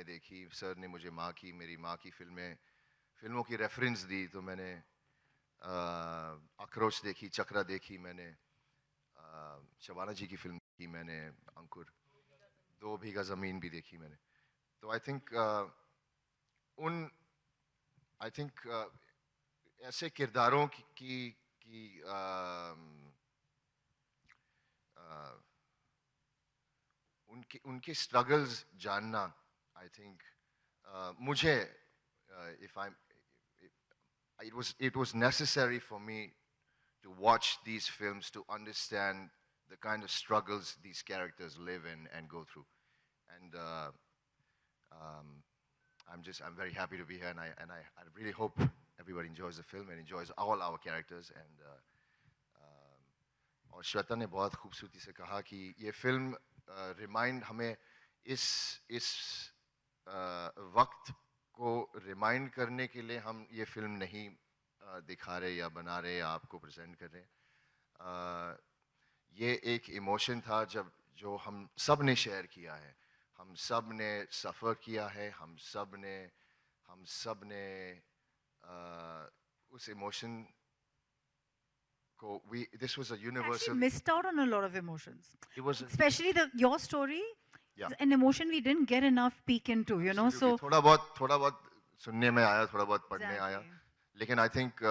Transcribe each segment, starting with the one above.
देखी, सर ने मुझे मेरी माँ की फिल्मों की रेफरेंस दी, तो मैंने अखरोच देखी, चक्रा देखी मैंने, शबाना जी की फिल्म देखी मैंने, अंकुर, 2 बीघा ज़मीन भी देखी मैंने। तो आई थिंक ऐसे किरदारों की उनके स्ट्रगल्स जानना, आई थिंक मुझे if I'm it was necessary for me to watch these films to understand the kind of struggles these characters live in and go through. And um, I'm very happy to be here, and I really hope everybody enjoys the film and enjoys all our characters. And और श्वेता ने बहुत खूबसूरती से कहा कि ये film remind हमें इस वक्त को रिमाइंड करने के लिए हम ये फिल्म नहीं दिखा रहे या बना रहे या आपको प्रेजेंट कर रहे हैं। ये एक इमोशन था जो हम सब ने शेयर किया है, हम सब ने सफ़र किया है, हम सब ने उस इमोशन को this was a universal. Actually missed out on a lot of emotions. It was especially your story. Yeah. An emotion we didn't get enough peek into, you know. So थोड़ा बहुत सुनने में आया, थोड़ा बहुत पढ़ने आया, लेकिन I think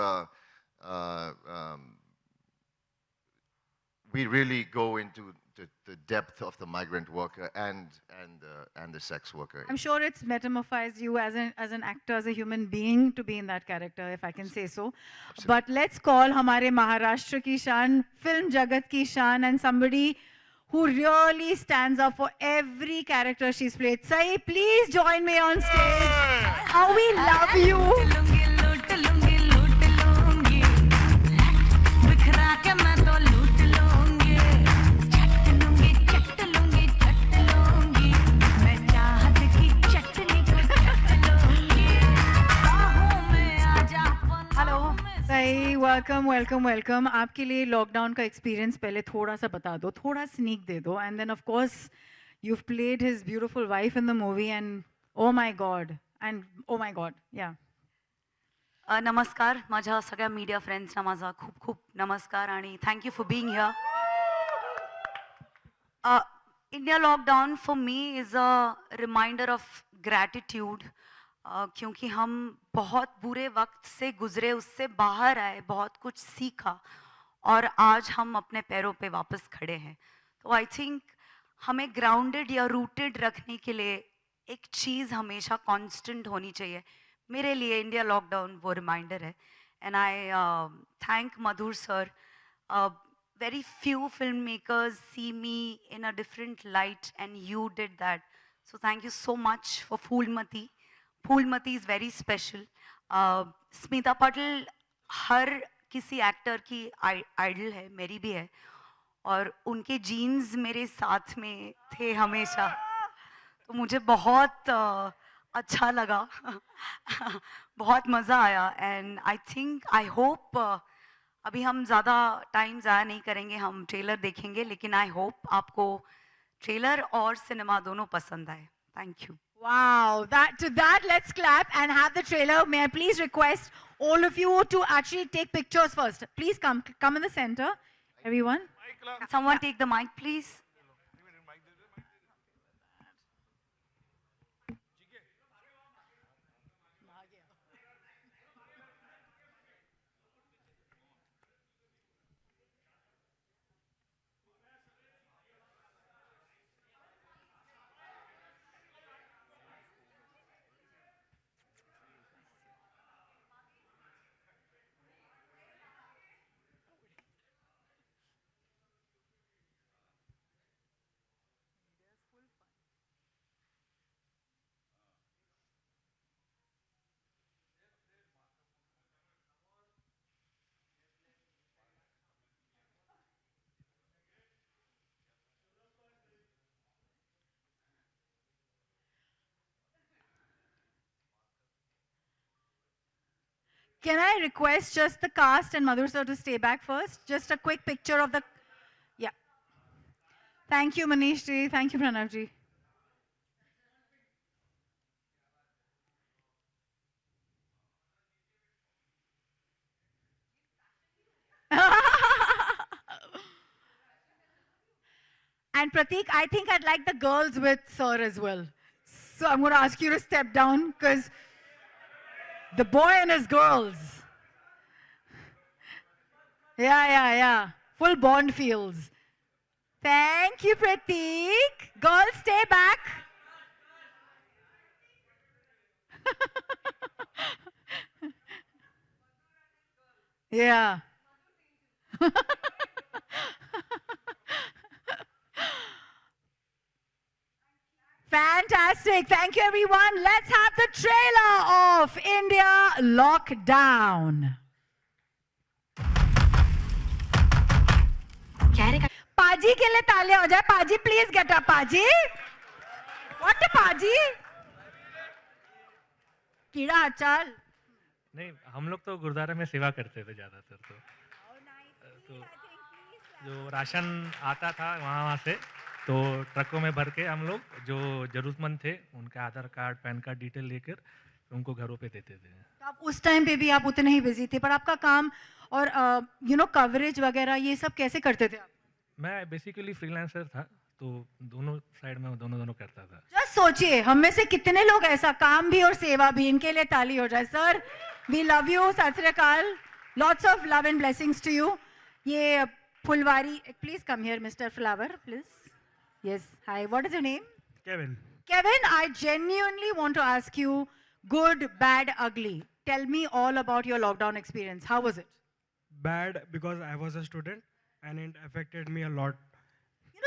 we really go into the depth of the migrant worker and the sex worker. I'm sure it's metamorphosed you as an actor, as a human being, to be in that character, if I can say so. Absolutely. But let's call हमारे महाराष्ट्र की शान, film jagat की शान, and somebody who really stands up for every character she's played. Sai, please join me on stage. How we love you. Welcome. आपके लिए lockdown का experience पहले थोड़ा सा बता दो, थोड़ा स्नीक दे दो, and then of course you have played his beautiful wife in the movie, and oh my god या नमस्कार माझ्या सगळ्या मीडिया फ्रेंड्सना माझा खूप खूप नमस्कार आणि thank you for being here. India lockdown for me is a reminder of gratitude, क्योंकि हम बहुत बुरे वक्त से गुजरे, उससे बाहर आए, बहुत कुछ सीखा और आज हम अपने पैरों पे वापस खड़े हैं. तो आई थिंक हमें ग्राउंडेड या रूटेड रखने के लिए एक चीज़ हमेशा कांस्टेंट होनी चाहिए. मेरे लिए इंडिया लॉकडाउन वो रिमाइंडर है. And I thank Madhur sir. Very few film makers see me in a different light and you did that. So thank you so much for Phoolmati. Phoolmati is very special. Smita Patil हर किसी actor की idol है, मेरी भी है, और उनके जीन्स मेरे साथ में थे हमेशा, तो मुझे बहुत अच्छा लगा. बहुत मज़ा आया. And I think I hope अभी हम ज़्यादा टाइम ज़ाया नहीं करेंगे, हम ट्रेलर देखेंगे, लेकिन आई होप आपको ट्रेलर और सिनेमा दोनों पसंद आए. Thank you. Wow, to that let's clap and have the trailer. May I please request all of you to actually take pictures first. Please come in the center, everyone. Someone take the mic, please. Can I request just the cast and Madhur sir to stay back first? Just a quick picture of the... Yeah. Thank you, Manish ji. Thank you, Pranav ji. And Prateek, I think I'd like the girls with Sir as well. So I'm going to ask you to step down because the boy and his girls. Yeah. Full Bond feels. Thank you, Prateek. Girls, stay back. Yeah. Fantastic. Thank you, everyone. Let's have the trailer of India Lockdown. Paji के लिए तालियां हो जाए. Paji, please get up, Paji. What a Paji? कीड़ा अचाल. नहीं, हम लोग तो गुरुद्वारा में सेवा करते थे ज़्यादातर तो जो राशन आता था वहाँ से तो ट्रकों में भर के हम लोग जो ज़रूरतमंद थे उनका आधार कार्ड पैन कार्ड डिटेल लेकर उनको घरों पे देते थे. तो आप उस टाइम पे भी आप उतने ही बिजी थे, पर आपका काम और कवरेज वगैरह ये सब कैसे करते थे आप? मैं बेसिकली फ्रीलांसर था तो दोनों साइड में दोनों करता था. जस्ट सोचिए हम में से कितने लोग ऐसा काम भी और सेवा भी, इनके लिए ताली हो जाए. Sir we love you. Sat Shri Akal. Lots of love and blessings to you. ये Phulwari, please come here mister flower please. Yes, hi, what is your name? Kevin, I genuinely want to ask you, good, bad, ugly. Tell me all about your lockdown experience. How was it? Bad because I was a student and it affected me a lot.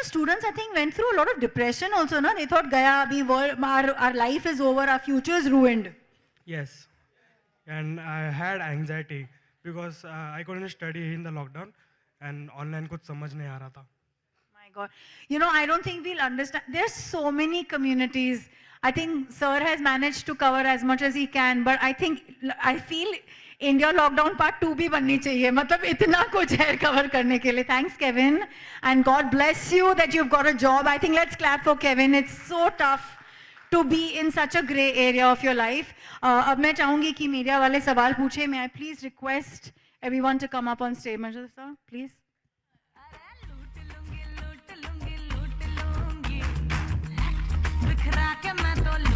Students I think went through a lot of depression also, no? They thought, Gaya, our life is over, our future is ruined. Yes. And I had anxiety because I couldn't study in the lockdown and online कुछ समझ नहीं आ रहा था. My God. I don't think we'll understand. There's so many communities. I think Sir has managed to cover as much as he can, but I feel India Lockdown Part 2 भी बननी चाहिए. मतलब इतना कुछ है cover करने के लिए. Thanks, Kevin. And God bless you that you've got a job. I think let's clap for Kevin. It's so tough to be in such a grey area of your life. अब मैं चाहूँगी कि media वाले सवाल पूछे. May I please request everyone to come up on stage, Jhanjar sir, please.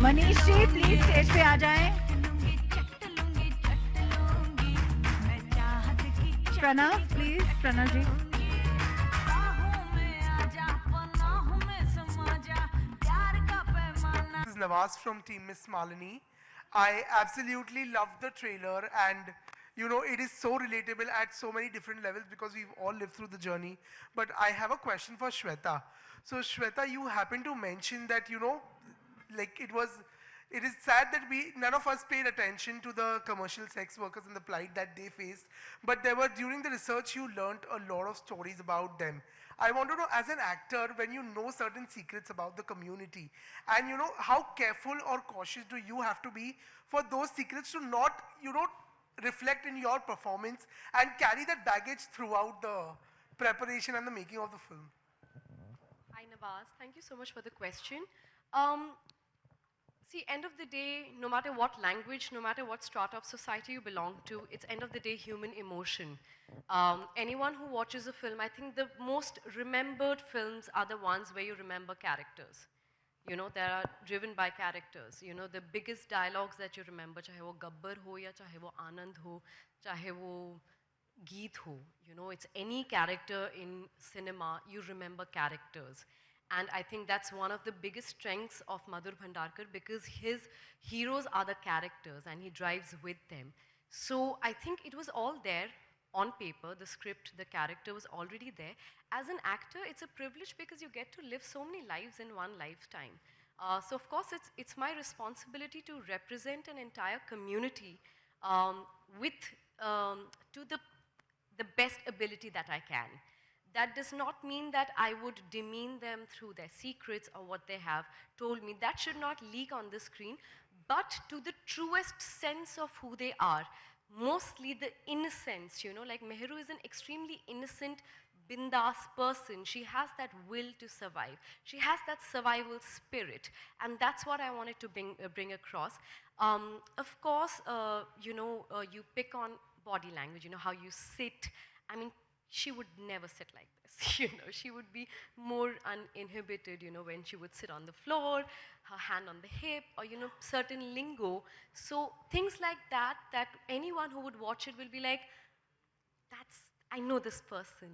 Manish ji please stage पे आ जाएं. Pranav please, Pranav ji. This is Nawaz from Team Miss Malini. I absolutely love the trailer and it is so relatable at so many different levels because we've all lived through the journey. But I have a question for Shweta. So Shweta, you happened to mention that, it is sad that none of us paid attention to the commercial sex workers and the plight that they faced. But during the research, you learned a lot of stories about them. I want to know, as an actor, when you know certain secrets about the community, and how careful or cautious do you have to be for those secrets to not, reflect in your performance and carry that baggage throughout the preparation and the making of the film? Hi Nawaz, thank you so much for the question. See, end of the day, no matter what language, no matter what strata of society you belong to, it's end of the day human emotion. Anyone who watches a film, I think the most remembered films are the ones where you remember characters. They are driven by characters. The biggest dialogues that you remember, chahe wo Gabbar ho ya chahe wo Anand ho, chahe wo Geet ho, it's any character in cinema, you remember characters. And I think that's one of the biggest strengths of Madhur Bhandarkar because his heroes are the characters and he drives with them. So I think it was all there on paper, the script, the character was already there. As an actor, it's a privilege because you get to live so many lives in one lifetime. So of course, it's my responsibility to represent an entire community to the best ability that I can. That does not mean that I would demean them through their secrets or what they have told me. That should not leak on the screen, but to the truest sense of who they are. Mostly the innocence, like Mehru is an extremely innocent, bindas person. She has that will to survive. She has that survival spirit, and that's what I wanted to bring across. Of course, you pick on body language, how you sit. I mean, she would never sit like this. She would be more uninhibited, when she would sit on the floor, her hand on the hip, or, certain lingo. So things like that anyone who would watch it will be like, I know this person,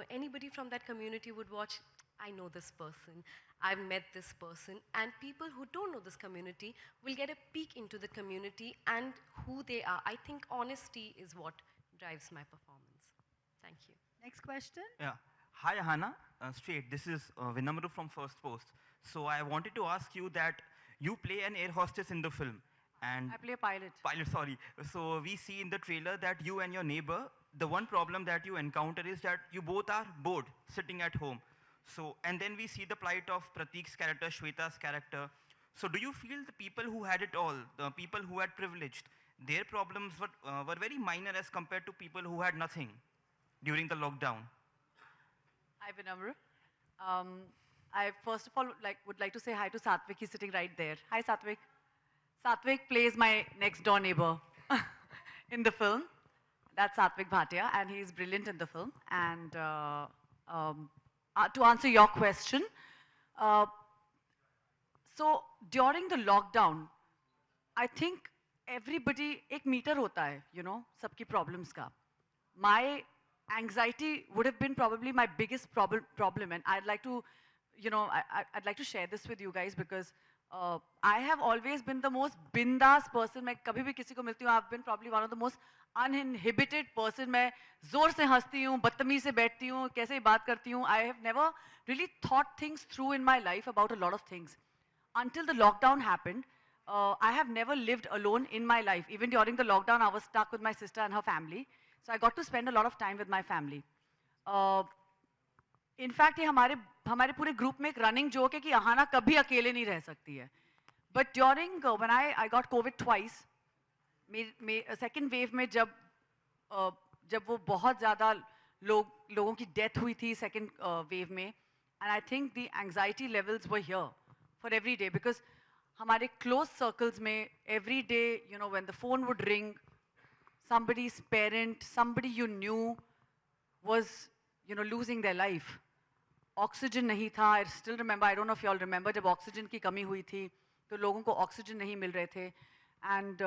Anybody from that community would watch, I know this person, I've met this person. And people who don't know this community will get a peek into the community and who they are. I think honesty is what drives my performance. Thank you. Next question. Yeah. Hi, Hannah. Straight. This is Vinamru from First Post. So I wanted to ask you that you play an air hostess in the film. And I play a pilot. Pilot, sorry. So we see in the trailer that you and your neighbor, the one problem that you encounter is that you both are bored sitting at home. So, and then we see the plight of Pratik's character, Shweta's character. So do you feel the people who had it all, the people who had privileged, their problems were very minor as compared to people who had nothing during the lockdown? Hi, Vinamru. I first of all would like to say hi to Satvik. He's sitting right there. Hi, Satvik. Satvik plays my next door neighbor in the film. That's Satvik Bhatia, and he's brilliant in the film. And to answer your question, so during the lockdown, I think everybody, एक meter होता है, सबकी problems का. My anxiety would have been probably my biggest problem, and I'd like to, I'd like to share this with you guys because I have always been the most bindas person. मैं कभी भी किसी को मिलती हूँ, I've been probably one of the most uninhibited person. मैं जोर से हंसती हूँ, बदतमीज से बैठती हूँ, कैसे बात करती हूँ. I have never really thought things through in my life about a lot of things. Until the lockdown happened, I have never lived alone in my life. Even during the lockdown, I was stuck with my sister and her family. So I got to spend a lot of time with my family. In fact, ये हमारे पूरे group में एक running joke है कि अहाना कभी अकेले नहीं रह सकती है. But during when I got COVID twice, second wave में जब वो बहुत ज़्यादा लोगों की death हुई थी second wave में, and I think the anxiety levels were here for every day because हमारे close circles में every day, when the phone would ring, somebody's parent, somebody you knew was, losing their life. Oxygen नहीं था. I still remember, I don't know if you all remember, जब oxygen की कमी हुई थी, तो लोगों को oxygen नहीं मिल रहे थे. And,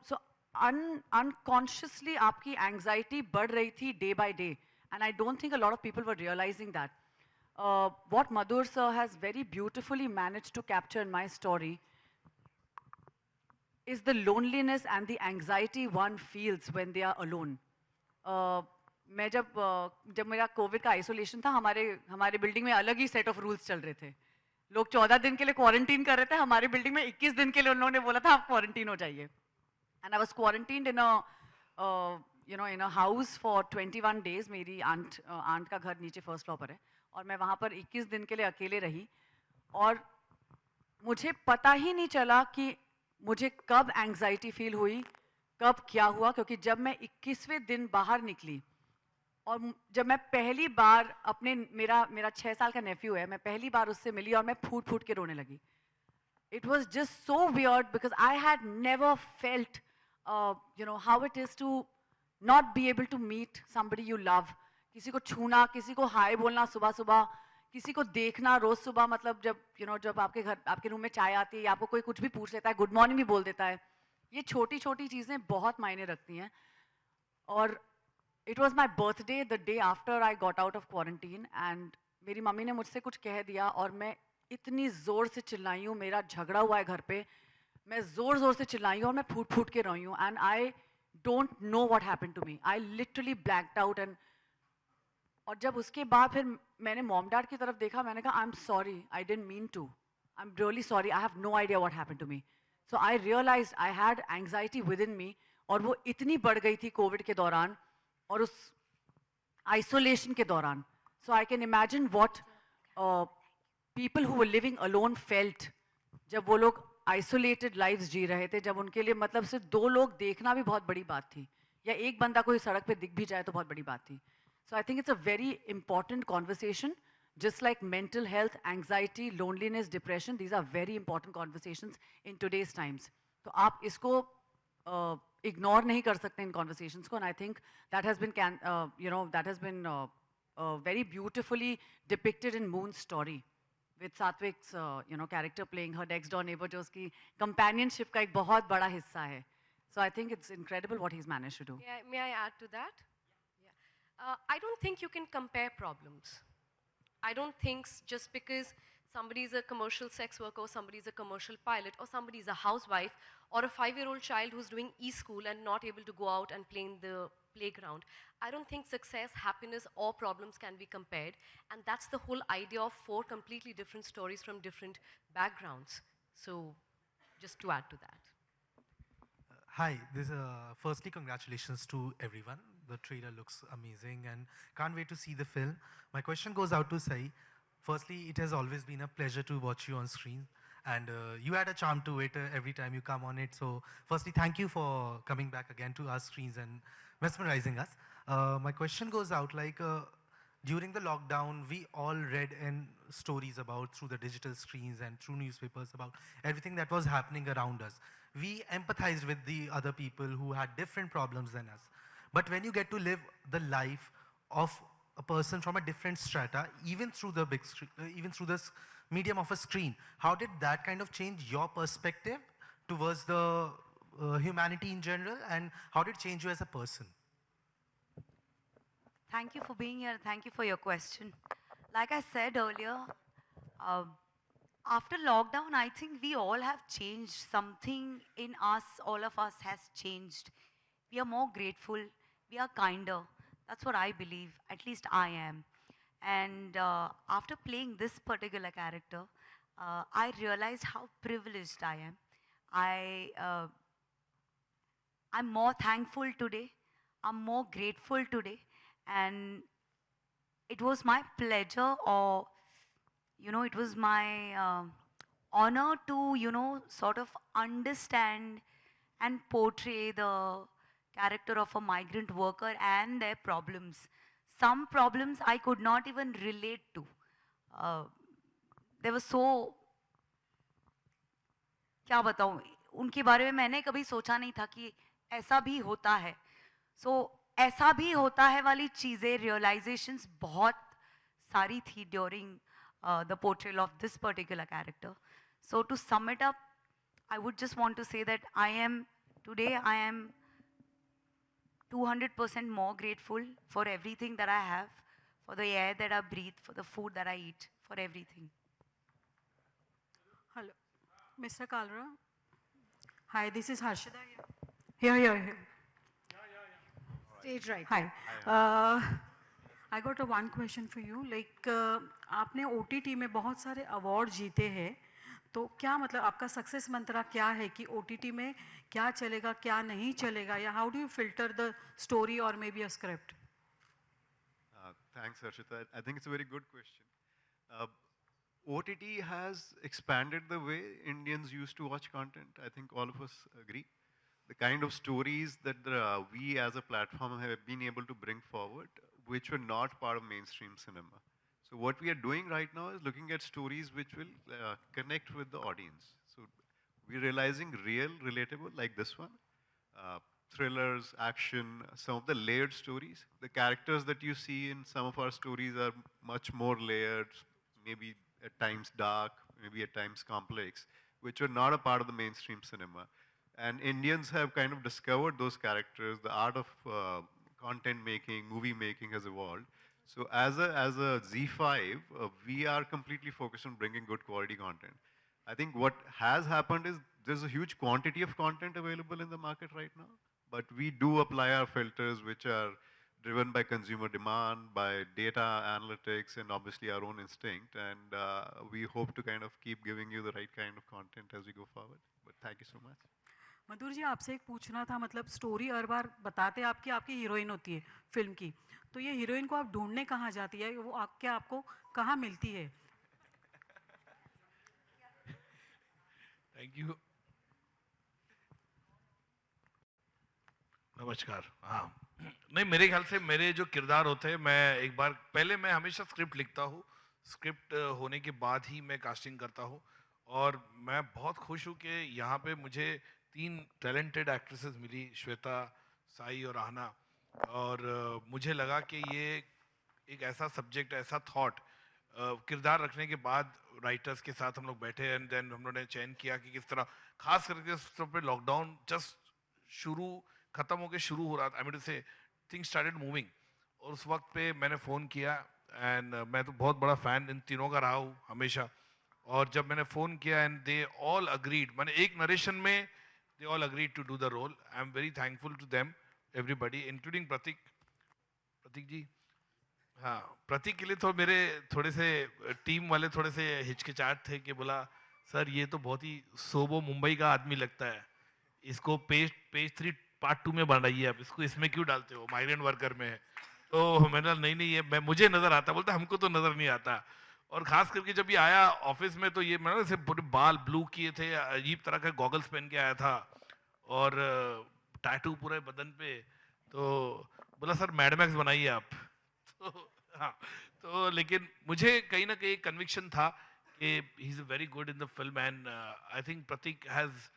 so unconsciously आपकी anxiety बढ़ रही थी day by day. And I don't think a lot of people were realizing that. What Madhur sir has very beautifully managed to capture in my story is the loneliness and the anxiety one feels when they are alone. मैं जब मेरा Covid का isolation था, हमारे building में अलग ही set of rules चल रहे थे. लोग 14 दिन के लिए क्वारंटीन कर रहे थे, हमारे बिल्डिंग में 21 दिन के लिए उन्होंने बोला था आप क्वारंटीन हो जाइए. And I was quarantined in a house for 21 days. मेरी aunt का घर नीचे first floor पर है और मैं वहाँ पर 21 दिन के लिए अकेले रही और मुझे पता ही नहीं चला कि मुझे कब एंग्जाइटी फील हुई, कब क्या हुआ, क्योंकि जब मैं 21वें दिन बाहर निकली और जब मैं पहली बार मेरा 6 साल का नेफ्यू है, मैं पहली बार उससे मिली और मैं फूट के रोने लगी. It was just so weird because I had never felt, how it is to not be able to meet somebody you love. किसी को छूना, किसी को हाय बोलना सुबह सुबह, किसी को देखना रोज सुबह, मतलब जब आपके घर आपके रूम में चाय आती है, आपको कोई कुछ भी पूछ लेता है, गुड मॉर्निंग भी बोल देता है. ये छोटी छोटी चीज़ें बहुत मायने रखती हैं. और it was my birthday the day after I got out of quarantine and मेरी मम्मी ने मुझसे कुछ कह दिया और मैं इतनी ज़ोर से चिल्लाई हूँ. मेरा झगड़ा हुआ है घर पे, मैं ज़ोर से चिल्लाई हूँ और मैं फूट के रोई हूँ. And I don't know what happened to me. I literally blacked out. And और जब उसके बाद फिर मैंने मॉम डैड की तरफ देखा, मैंने कहा I am sorry, I didn't mean to, I am really sorry, I have no idea what happened to me. So I realized I had anxiety within me और वो इतनी बढ़ गई थी कोविड के दौरान और उस आइसोलेशन के दौरान. So I can imagine what people who were living alone felt जब वो लोग आइसोलेटेड लाइव्स जी रहे थे, जब उनके लिए मतलब सिर्फ 2 लोग देखना भी बहुत बड़ी बात थी या एक बंदा कोई सड़क पे दिख भी जाए तो बहुत बड़ी बात थी. So I think it's a very important conversation, just like mental health, anxiety, loneliness, depression. These are very important conversations in today's times. तो आप इसको इग्नोर नहीं कर सकते इन कॉन्वर्सेशंस को, and I think that has been that has been very beautifully depicted in Moon's story, with Satvik's character playing her next door neighbor, जो उसकी companionship का एक बहुत बड़ा हिस्सा है. So I think it's incredible what he's managed to do. Yeah, may I add to that? Yeah. I don't think you can compare problems. I don't think just because somebody is a commercial sex worker, or somebody is a commercial pilot, or somebody is a housewife, or a 5-year-old child who's doing e-school and not able to go out and play in the playground. I don't think success, happiness, or problems can be compared. And that's the whole idea of 4 completely different stories from different backgrounds. So just to add to that. Hi, firstly, congratulations to everyone. The trailer looks amazing and can't wait to see the film. My question goes out to Sai. Firstly, it has always been a pleasure to watch you on screen, and you add a charm to it every time you come on it. So firstly, thank you for coming back again to our screens and mesmerizing us. My question goes out like, during the lockdown, we all read in stories about through the digital screens and through newspapers about everything that was happening around us. We empathized with the other people who had different problems than us. But when you get to live the life of a person from a different strata, even through the big screen, even through this medium of a screen, how did that kind of change your perspective towards the humanity in general, and how did it change you as a person? Thank you for being here. Thank you for your question. Like I said earlier, after lockdown, I think we all have changed. Something in us, all of us, has changed. We are more grateful. We are kinder. That's what I believe. At least I am. And after playing this particular character, I realized how privileged I am. I'm more thankful today. I'm more grateful today. And it was my pleasure, or, it was my honor to, sort of understand and portray the character of a migrant worker and their problems. Some problems I could not even relate to. They were so, क्या बताऊं, उनके बारे में मैंने कभी सोचा नहीं था कि ऐसा भी होता है. So ऐसा भी होता है वाली चीजें, realizations बहुत सारी थी during the portrayal of this particular character. So to sum it up, I would just want to say that I am 200% more grateful for everything that I have, for the air that I breathe, for the food that I eat, for everything. Hello, Mr. Kalra. Hi, this is Harshida here. Here. Stage right. Hi. I got one question for you. Like, आपने OTT में बहुत सारे award जीते हैं, तो क्या मतलब आपका सक्सेस मंत्रा क्या है कि OTT में क्या चलेगा, क्या नहीं चलेगा, या how do you filter the story or maybe a script? Thanks, Harshita. I think it's a very good question. OTT has expanded the way Indians used to watch content. I think all of us agree. The kind of stories that we as a platform have been able to bring forward, which were not part of mainstream cinema. So what we are doing right now is looking at stories which will connect with the audience. So we're realizing real, relatable, like this one, thrillers, action, some of the layered stories. The characters that you see in some of our stories are much more layered, maybe at times dark, maybe at times complex, which were not a part of the mainstream cinema. And Indians have kind of discovered those characters. The art of content making, movie making has evolved. So as a Z5, we are completely focused on bringing good quality content. I think what has happened is there's a huge quantity of content available in the market right now, but we do apply our filters, which are driven by consumer demand, by data analytics, and obviously our own instinct. And we hope to kind of keep giving you the right kind of content as we go forward. But thank you so much. मधुर जी, आपसे एक पूछना था, मतलब story हर बार बताते आपकी heroine होती है film की, तो ये हीरोइन को आप ढूंढने कहाँ जाती है, वो आपको कहाँ मिलती है? Thank you. नमस्कार. हाँ, नहीं, मेरे ख्याल से मेरे जो किरदार होते हैं, मैं हमेशा स्क्रिप्ट लिखता हूँ. स्क्रिप्ट होने के बाद ही मैं कास्टिंग करता हूँ, और मैं बहुत खुश हूँ कि यहाँ पे मुझे 3 टैलेंटेड एक्ट्रेसेस मिली, श्वेता, साई और आहना, और मुझे लगा कि ये एक ऐसा सब्जेक्ट, ऐसा थॉट किरदार रखने के बाद राइटर्स के साथ हम लोग बैठे एंड देन हम लोगों ने चयन किया कि किस तरह, खास करके उस तरह पे लॉकडाउन जस्ट खत्म होके शुरू हो रहा था, आई मीन टू से थिंग्स स्टार्टेड मूविंग, और उस वक्त पे मैंने फ़ोन किया एंड मैं तो बहुत बड़ा फ़ैन इन तीनों का रहा हूँ हमेशा, और जब मैंने फ़ोन किया एंड दे ऑल अग्रीड, मैंने एक नरेशन में they all agreed to do the role, I am very thankful to them everybody including Prateek. Prateek ji, हाँ, प्रतीक के लिए तो मेरे थोड़े से टीम वाले थोड़े से हिचकिचाहट थे कि बोला सर ये तो बहुत ही सोबो मुंबई का आदमी लगता है, इसको पेज पेज 3 पार्ट 2 में बनाइए, आप इसको इसमें क्यों डालते हो, माइग्रेंट वर्कर में है। तो मैंने कहा नहीं नहीं, ये मैं मुझे नजर आता, बोलता हमको तो नजर नहीं आता। और खास करके जब ये आया ऑफिस में तो ये मैंने पूरे बाल ब्लू किए थे, अजीब तरह के गॉगल्स पहन के आया था और टैटू पूरे बदन पे, तो बोला सर मैडमैक्स बनाइए आप। तो हाँ, तो लेकिन मुझे कहीं ना कहीं कन्विक्शन था कि he is very good in the film and I think Prateek has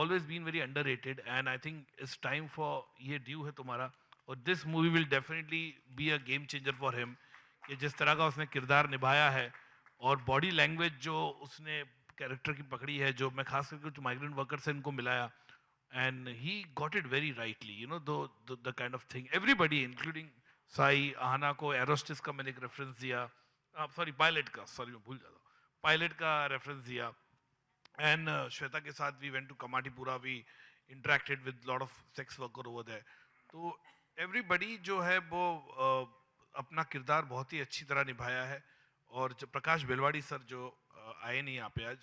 always been very underrated and I think it's time for ये due है तुम्हारा, और this movie will definitely be a game changer for him कि जिस तरह का उसने किरदार निभाया है और बॉडी लैंग्वेज जो उसने कैरेक्टर की पकड़ी है, जो मैं खास करके कुछ माइग्रेंट वर्कर से इनको मिलाया and he got it very rightly, you know, the kind of thing everybody including Sai, Ahana को एरोस्टिस का मैंने एक रेफरेंस दिया, सॉरी पायलट का, सॉरी मैं भूल जाता हूँ, पायलट का रेफरेंस दिया, and Shweta के साथ we went to Kamatipura, we interacted with lot of sex worker over there, तो everybody जो है वो अपना किरदार बहुत ही अच्छी तरह निभाया है, और जो प्रकाश बेलवाड़ी सर जो आए नहीं यहाँ पे आज,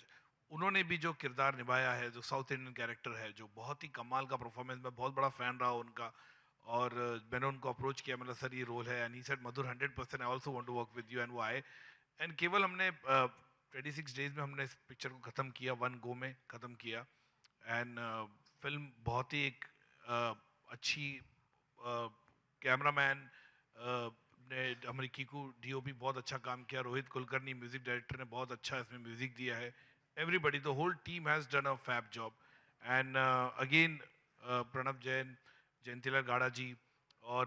उन्होंने भी जो किरदार निभाया है, जो साउथ इंडियन कैरेक्टर है, जो बहुत ही कमाल का परफॉर्मेंस, मैं बहुत बड़ा फैन रहा हूँ उनका, और मैंने उनको अप्रोच किया, मतलब सर ये रोल है, and he said Madhur 100% I also want to work with you, and वो आए, एंड केवल हमने 26 डेज में हमने इस पिक्चर को ख़त्म किया, 1 गो में ख़त्म किया, एंड फिल्म बहुत ही एक अच्छी, कैमरामैन ने हमारी कीकू डीओपी बहुत अच्छा काम किया, रोहित कुलकर्णी म्यूज़िक डायरेक्टर ने बहुत अच्छा इसमें म्यूज़िक दिया है, everybody the whole team has done a fab job, and again Pranav Jain, Jayantilal Gada ji और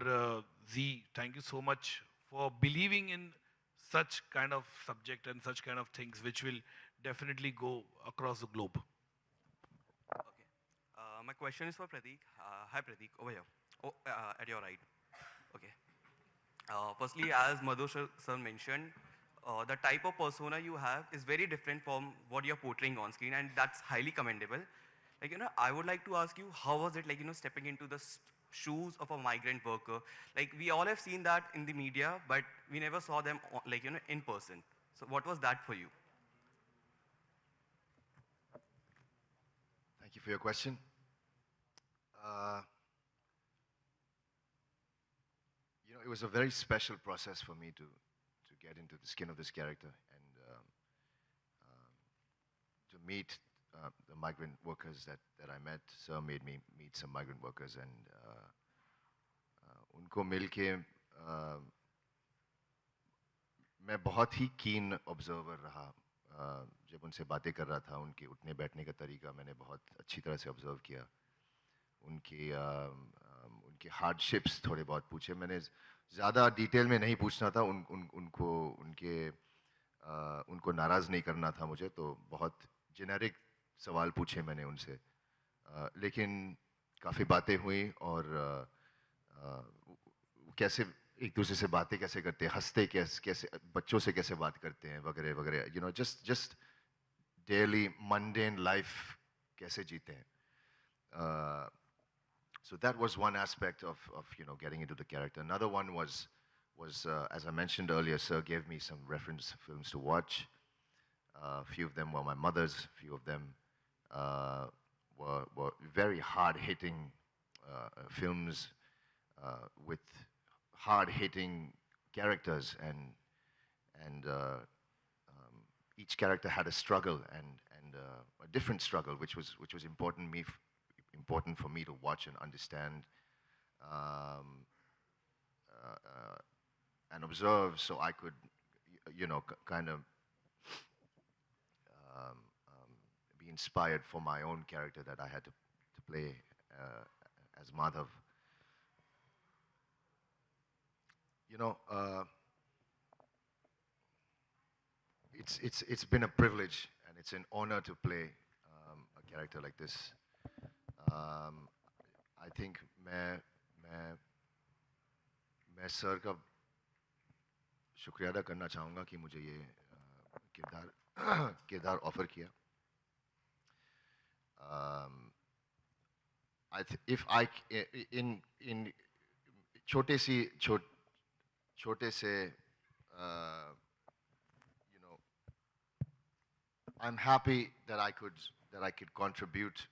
जी, thank you so much for believing in such kind of subject and such kind of things which will definitely go across the globe. Okay. My question is for Prateek. Hi Prateek, over here. Oh, at your right. Okay. Firstly, as Madhu sir mentioned, the type of persona you have is very different from what you're portraying on screen, and that's highly commendable. Like, you know, I would like to ask you, how was it like, you know, stepping into the shoes of a migrant worker? Like, we all have seen that in the media, but we never saw them, like, you know, in person. So what was that for you? Thank you for your question. You know, it was a very special process for me to get into the skin of this character and to meet the migrant workers that I met. Sir made me meet some migrant workers, and उनको मिलके मैं बहुत ही कीन observer रहा, जब उनसे बातें कर रहा था, उनके उठने बैठने का तरीका मैंने बहुत अच्छी तरह से ऑब्जर्व किया, उनके हार्डशिप्स थोड़े बहुत पूछे, मैंने ज़्यादा डिटेल में नहीं पूछना था, उनको नाराज़ नहीं करना था मुझे, तो बहुत जेनेरिक सवाल पूछे मैंने उनसे, लेकिन काफ़ी बातें हुई, और कैसे एक दूसरे से बातें कैसे करते हैं, हंसते कैसे बच्चों से कैसे बात करते हैं वगैरह वगैरह, you know, just daily mundane life कैसे जीते हैं. So that was one aspect of you know, getting into the character. Another one was as I mentioned earlier, sir gave me some reference films to watch. A few of them were my mother's. A few of them were very hard-hitting films with hard-hitting characters, and each character had a struggle and a different struggle, which was important for me to watch and understand and observe, so I could, you know, kind of be inspired for my own character that I had to play as Madhav. You know, it's been a privilege and it's an honor to play a character like this. I think मैं sir का शुक्रिया अदा करना चाहूँगा कि मुझे ये किरदार ऑफर किया. If I in छोटे से you know, I'm happy that I could contribute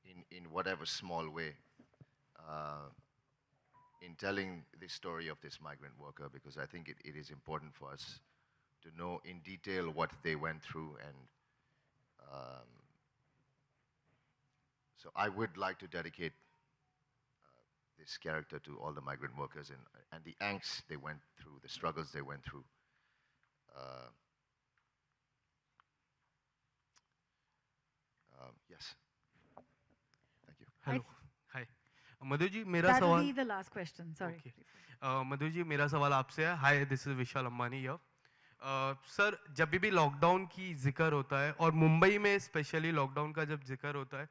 in whatever small way in telling the story of this migrant worker, because I think it is important for us to know in detail what they went through, and so I would like to dedicate this character to all the migrant workers and the angst they went through, the struggles they went through. Yes. Thank you. Hello. Hi. Madhu ji मेरा That will सवाल. be the last question. Sorry. Okay. Madhu ji मेरा सवाल आपसे है. Hi, this is Vishal Ambani here. Sir जब भी lockdown की जिक्र होता है और मुंबई में स्पेशली लॉकडाउन का जब जिक्र होता है,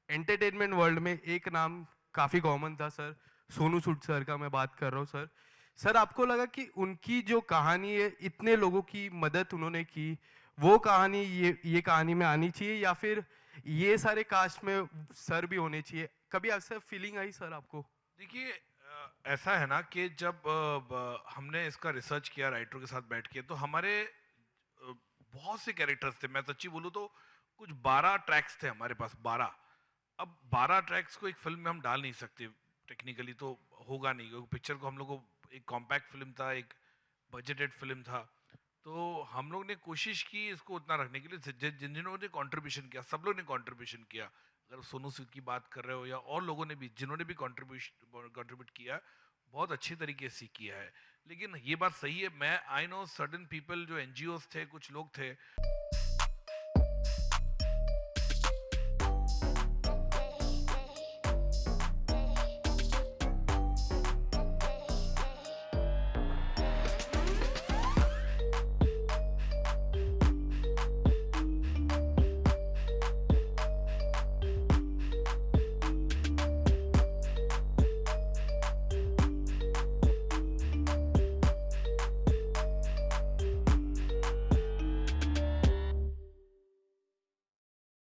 एंटरटेनमेंट वर्ल्ड में एक नाम काफ़ी कॉमन था सर, सोनू सूद सर का मैं बात कर रहा हूँ सर. सर आपको लगा कि उनकी जो कहानी है, इतने लोगों की मदद उन्होंने की, वो कहानी ये कहानी में आनी चाहिए या फिर ये सारे कास्ट में सर भी होने चाहिए? कभी ऐसा फीलिंग आई सर आपको? देखिए ऐसा है ना कि जब हमने इसका रिसर्च किया राइटरों के साथ बैठ के, तो हमारे बहुत से कैरेक्टर्स थे. मैं सच्ची बोलूँ तो कुछ 12 ट्रैक्स थे हमारे पास, 12. अब 12 ट्रैक्स को एक फिल्म में हम डाल नहीं सकते, टेक्निकली तो होगा नहीं, क्योंकि पिक्चर को हम लोग को एक कॉम्पैक्ट फिल्म था, एक बजटेड फिल्म था. तो हम लोग ने कोशिश की इसको उतना रखने के लिए. जिन्होंने ने कंट्रीब्यूशन किया, सब लोग ने कंट्रीब्यूशन किया. अगर सोनू सूद की बात कर रहे हो या और लोगों ने भी, जिन्होंने भी कंट्रीब्यूट किया, बहुत अच्छी तरीके से किया है. लेकिन ये बात सही है, मैं आई नो सर्टेन पीपल जो NGOs थे, कुछ लोग थे